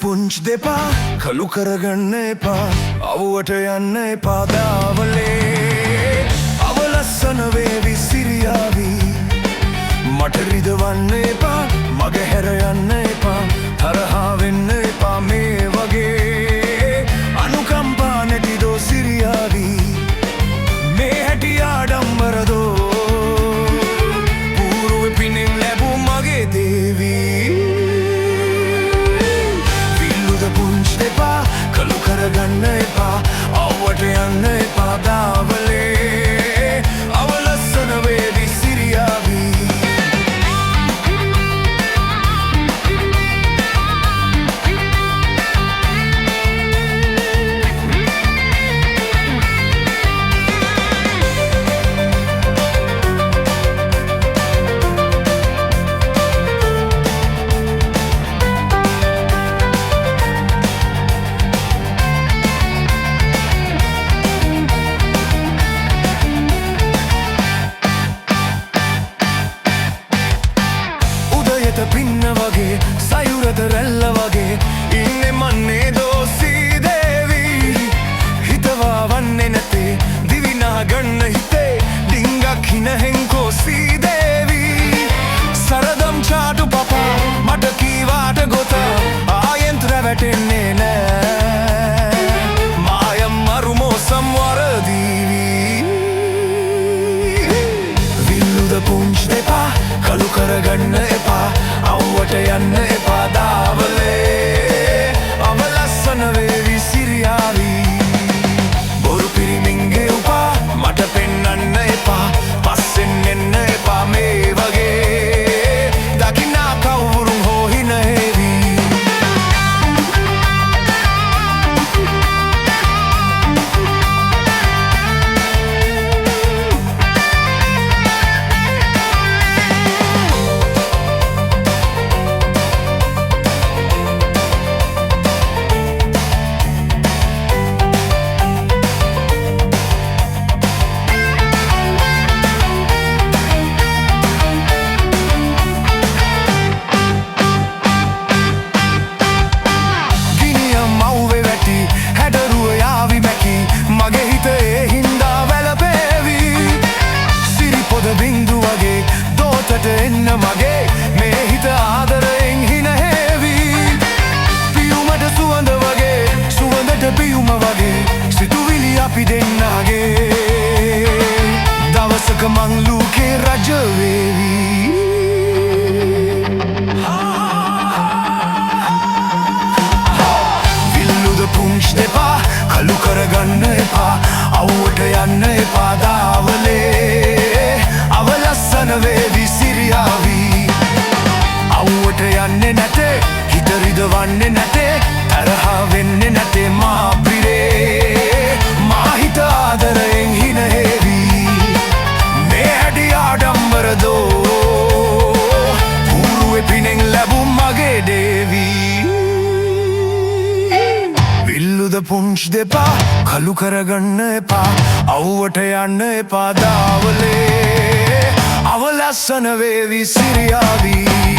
පුංචි දෙපා කළු කරගන්න එපා අවුවට යන්න එපා දාවලේ අවලස්සන වේවි සිරියාවි මට රිදවන්න එපා මග හැර යන්න එපා තරහා වෙන්න එපා මේ වගේ අනුකම්පා නැතිදෝ සිරියාවි මේ හැටි ආඩම්බරදෝ පූරුවෙ පිනෙන් ලැබූ මගේ දේවී ගන්න එපා අවුවට යන්න එපා දාවලේ අවලස්සන වේවි සිරියාවි පින්න වගේ සයුරද රැල්ල වගේ ඉන්නේ මන්නේ දෝසී දේවී හිතවා වන්නේ නැතේ දිවිනා ගන්න හිතේ ඩිංගක් හිනහෙන් කෝසී දේවී සරදම් චාටු පපා මට කීවාට ගොත ආයෙත් රැවටෙන්නේ නෑ මායම් මරුමෝසම් වරදීවී විල්ලුද පුංචි දෙපා කළු කරගන්න එපා අවුවට යන්න එපා දාවලේ අවලස්සන වේවි සිරියාවි බොරු පිරිමින්ගේ උපා මට පෙන්නන්න එපා පස්සෙන් එන්න එපා මේ වගේ දකිනා කවුරුන් හෝ හිනහෙවි එන්න මගේ මේ හිත ආදරයෙන් හිනහෙවි පියුමට සුවඳ වගේ සුවඳට පියුම වගේ සිතුවිලි අපි දෙන්නගේ දවසක මං ලෝකේ රජ වේවි විල්ලුද පුංචි දෙපා කළු කරගන්න එපා අවුවට යන්න එපා දාවලේ අවලස්සන වේවි සිරියාවි අවුවට යන්නේ නැතේ හිත රිදවන්නේ නැතේ තරහා වෙන්නේ නැතේ මා පිරේ මා හිත ආදරයෙන් හිනහෙවි මේ හැටි ආඩම්බරදෝ පූරුවෙ පිනෙන් ලැබූ මගේ දේවී විල්ලුද පුංචි දෙපා කළු කරගන්න එපා අවුවට යන්න එපා දාවලේ අවලස්සන වේවි සිරියාවි